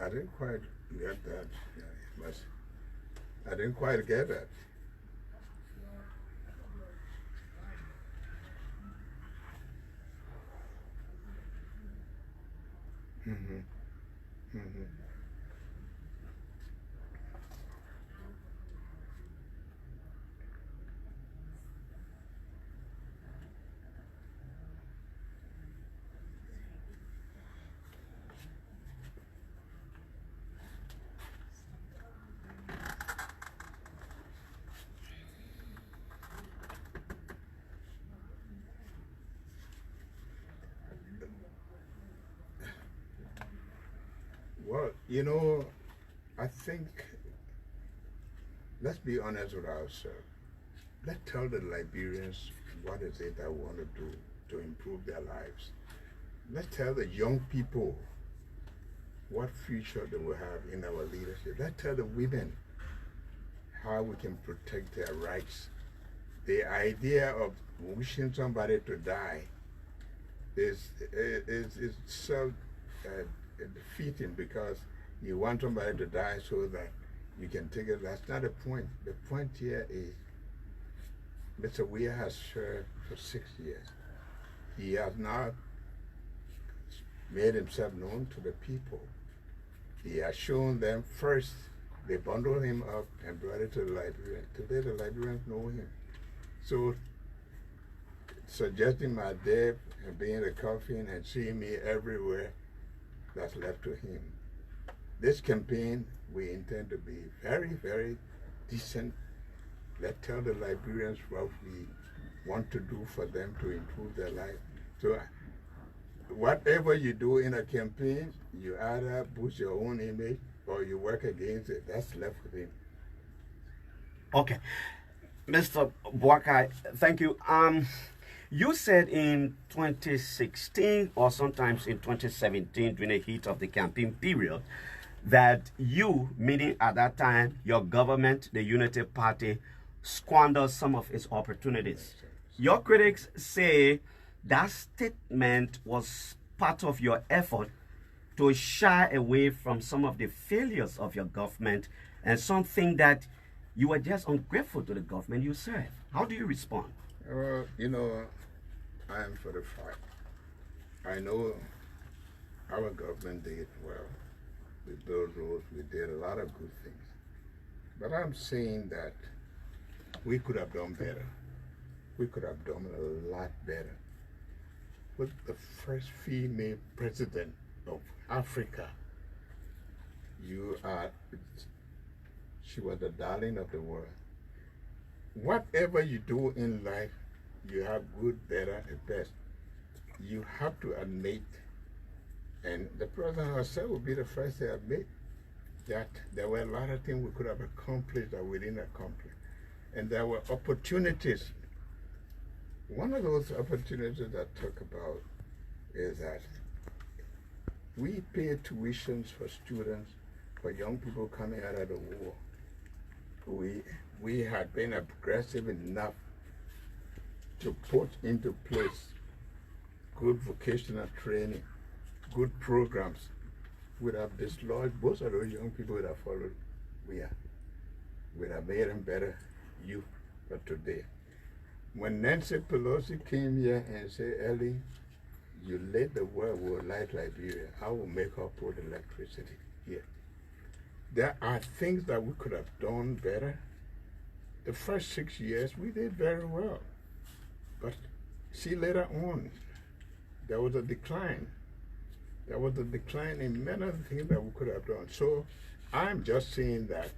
I didn't quite get that. But I didn't quite get that. Mm-hmm. Mm-hmm. Well, you know, I think, let's be honest with ourselves. Let's tell the Liberians what is it that we want to do to improve their lives. let's tell the young people what future they will have in our leadership. Let's tell the women how we can protect their rights. The idea of wishing somebody to die is so defeating, because you want somebody to die so that you can take it. That's not the point. The point here is Mr. Weir has served for 6 years. He has now made himself known to the people. He has shown them first. They bundled him up and brought it to the Liberians. Today the Liberians know him. So suggesting my death and being in the coffin and seeing me everywhere, that's left to him. This campaign, we intend to be very, very decent. Let's tell the Liberians what we want to do for them to improve their life. So whatever you do in a campaign, you either boost your own image or you work against it. That's left with him. Okay. Mr. Boakai, thank you. You said in 2016 or sometimes in 2017, during the heat of the campaign period, that you, meaning at that time, your government, the Unity Party, squandered some of its opportunities. Your critics say that statement was part of your effort to shy away from some of the failures of your government and something that you were just ungrateful to the government you serve. How do you respond? Well, you know, I am for the fight. I know our government did well. We built roads, we did a lot of good things. But I'm saying that we could have done better. We could have done a lot better. With the first female president of Africa, she was the darling of the world. Whatever you do in life, you have good, better, and best. You have to admit, and the president herself will be the first to admit, that there were a lot of things we could have accomplished that we didn't accomplish. And there were opportunities. One of those opportunities I talk about is that we pay tuitions for students, for young people coming out of the war. We had been aggressive enough to put into place good vocational training, good programs. Would have dislodged most of those young people that followed. Would have made them better youth for today. When Nancy Pelosi came here and said, Ellie, you let the world will like Liberia, I will make her put electricity here. There are things that we could have done better. The first 6 years, we did very well. But see, later on, there was a decline. There was a decline in many of the things that we could have done. So I'm just saying that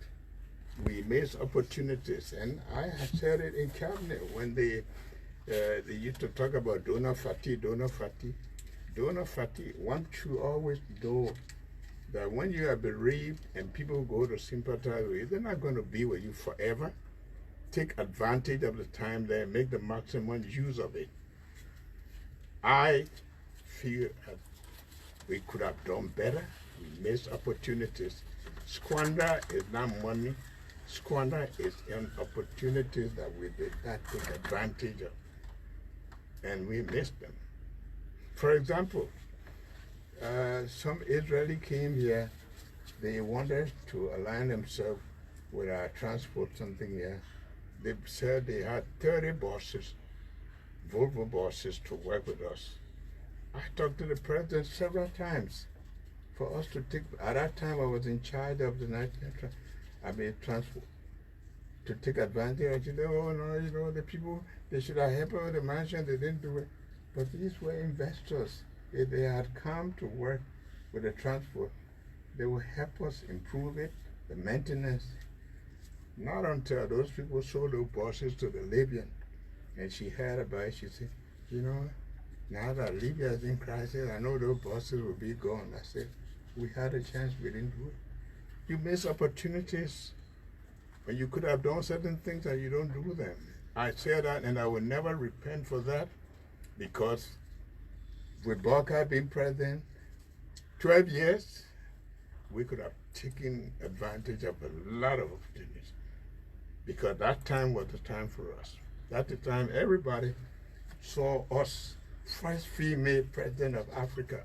we missed opportunities. And I have said it in cabinet when they used to talk about donor fatigue. Donor fatigue, one should always know that when you are bereaved and people go to sympathize with you, they're not going to be with you forever. Take advantage of the time there, make the maximum use of it. I feel that we could have done better. We missed opportunities. Squander is not money. Squander is an opportunities that we did not take advantage of. And we missed them. For example, some Israeli came here. They wanted to align themselves with our transport something here. They said they had 30 buses, Volvo buses, to work with us. I talked to the president several times for us to take, at that time I was in charge of the national transport, to take advantage. You know, oh no, you know, the people, they should have helped with the mansion, they didn't do it. But these were investors. If they had come to work with the transport, they would help us improve it, the maintenance. Not until those people sold those buses to the Libyan, and she heard about it, she said, you know, now that Libya is in crisis, I know those buses will be gone. I said, we had a chance, we didn't do it. You miss opportunities when you could have done certain things and you don't do them. I say that, and I will never repent for that, because with Boakai being president, 12 years, we could have taken advantage of a lot of opportunities, because that time was the time for us. At the time, everybody saw us first female president of Africa.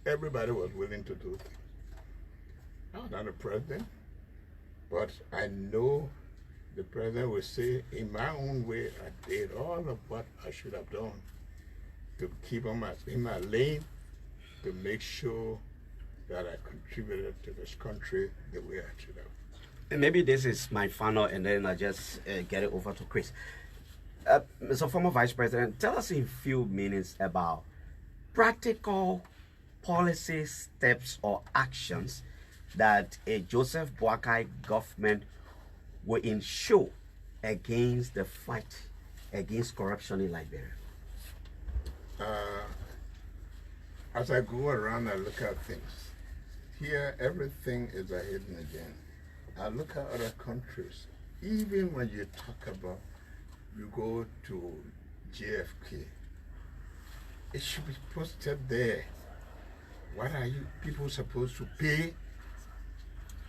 Everybody was willing to do things. I'm not a president, but I know the president will say, in my own way, I did all of what I should have done to keep in my lane, to make sure that I contributed to this country the way I should have. And maybe this is my final, and then I just get it over to Chris. Mr. Former Vice President, tell us in a few minutes about practical policy steps or actions that a Joseph Boakai government will ensure against the fight against corruption in Liberia. As I go around, I look at things. Here, everything is a hidden agenda. I look at other countries. Even when you talk about, you go to JFK, it should be posted there. What are you people supposed to pay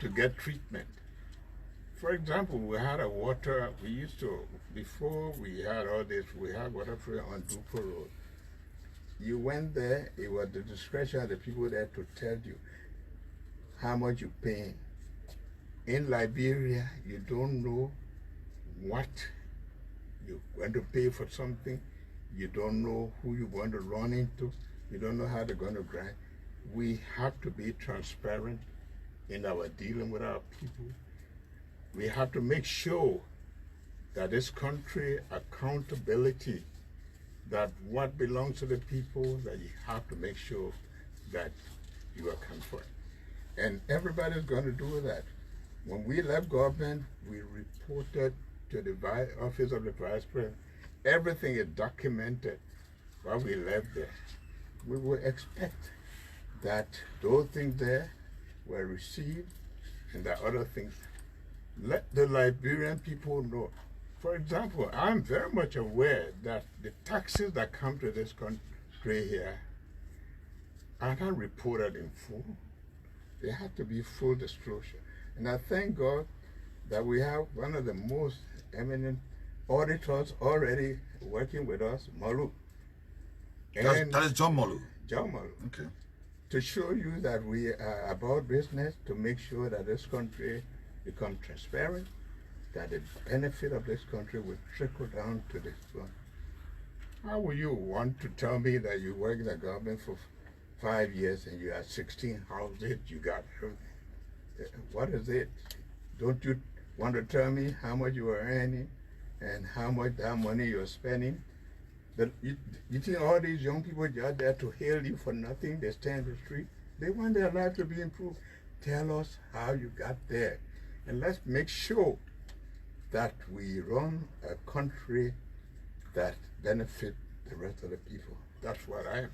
to get treatment? For example, we had a water, we used to, before we had all this, we had water free on Dupo Road. You went there, it was the discretion of the people there to tell you how much you're paying. In Liberia, you don't know what you're going to pay for something. You don't know who you're going to run into. You don't know how they're going to grind. We have to be transparent in our dealing with our people. We have to make sure that this country, accountability, that what belongs to the people, that you have to make sure that you account for it. And everybody's going to do that. When we left government, we reported to the office of the Vice President. Everything is documented while we left there. We will expect that those things there were received and that other things. Let the Liberian people know. For example, I'm very much aware that the taxes that come to this country here are not reported in full. They have to be full disclosure. And I thank God that we have one of the most eminent auditors already working with us, Malu. And that is John Malu. John Malu. Okay. To show you that we are about business, to make sure that this country becomes transparent, that the benefit of this country will trickle down to this one. How will you want to tell me that you work in the government for 5 years and you have 16 houses, you got everything? What is it? Don't you want to tell me how much you are earning and how much that money you're spending? You think all these young people out there to hail you for nothing? They stand in the street. They want their life to be improved. Tell us how you got there. And let's make sure that we run a country that benefits the rest of the people. That's what I am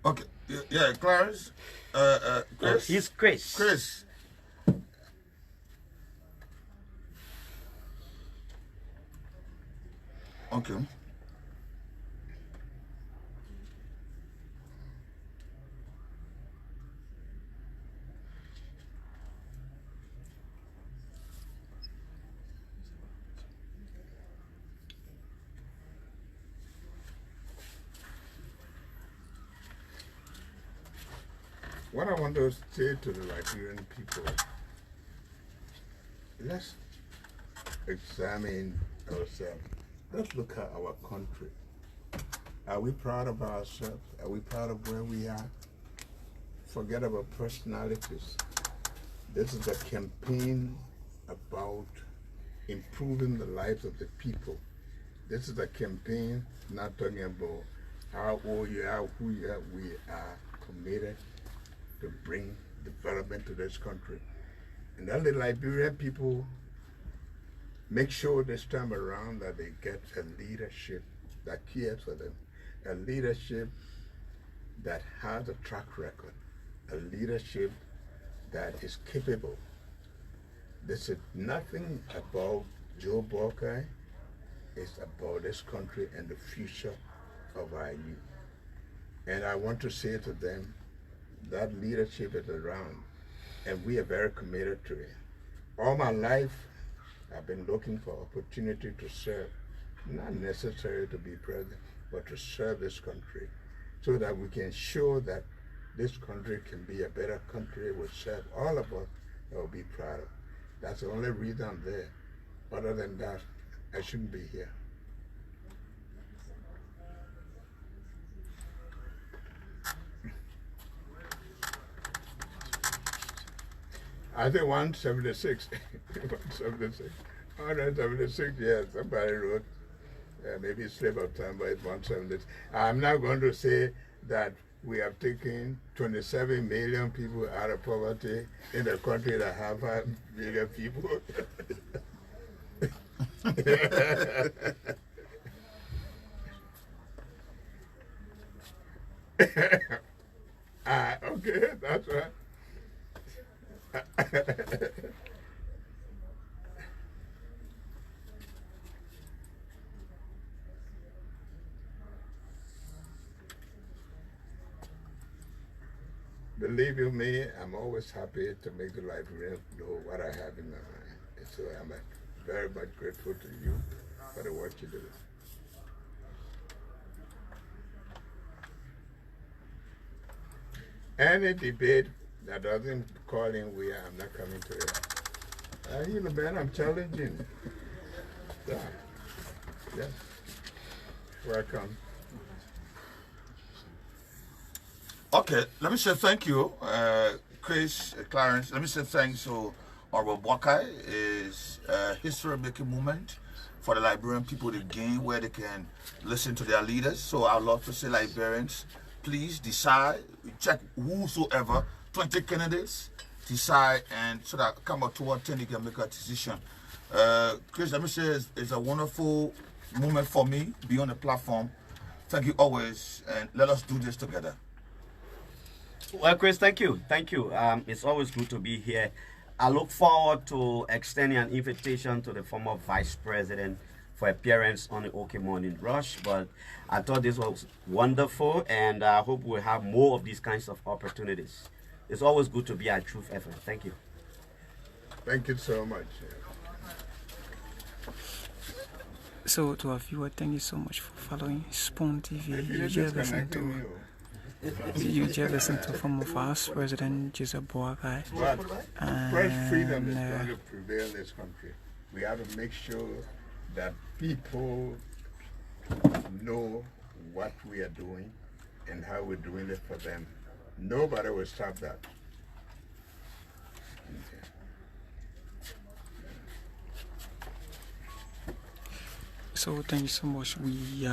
about. Okay. Yeah, Clarence. Chris. He's Chris. Chris. Okay. What I want to say to the Liberian people, let's examine ourselves. Let's look at our country. Are we proud of ourselves? Are we proud of where we are? Forget about personalities. This is a campaign about improving the lives of the people. This is a campaign not talking about how old you are, who you are. We are committed to bring development to this country. And then the Liberian people make sure this time around that they get a leadership that cares for them, a leadership that has a track record, a leadership that is capable. This is nothing about Joe Boakai, it's about this country and the future of our youth. And I want to say to them that leadership is around, and we are very committed to it. All my life, I've been looking for opportunity to serve, not necessarily to be president, but to serve this country, so that we can show that this country can be a better country. Will serve all of us that will be proud of. That's the only reason I'm there. Other than that, I shouldn't be here. I think 176. 176. 176, yes, somebody wrote. Maybe a slip of time, but it's 176. I'm not going to say that we have taken 27 million people out of poverty in a country that have 5 million people. Okay, that's right. Believe you me, I'm always happy to make the Liberians know what I have in my mind. And so I'm very much grateful to you for the work you do. Any debate that doesn't call in where I'm not coming to it. You know, man, I'm challenging. Yeah. Yes. Welcome. Okay, let me say thank you, Chris, Clarence. Let me say thanks to Honorable Boakai. Is a history-making moment for the Liberian people to gain where they can listen to their leaders. So I'd love to say, Liberians, please decide, check whosoever, 20 candidates, decide, and so that come up to what 10 you can make a decision. Chris, let me say it's a wonderful moment for me, be on the platform. Thank you always, and let us do this together. Well, Chris, thank you. Thank you. It's always good to be here. I look forward to extending an invitation to the former Vice President for appearance on the OK Morning Rush. But I thought this was wonderful, and I hope we'll have more of these kinds of opportunities. It's always good to be at Truth FM. Thank you. Thank you so much. So to our viewer, thank you so much for following Spoon TV. You just listened to former Vice President Joseph Boakai. But press freedom is going to prevail in this country. We have to make sure that people know what we are doing and how we're doing it for them. Nobody will stop that. So thank you so much. We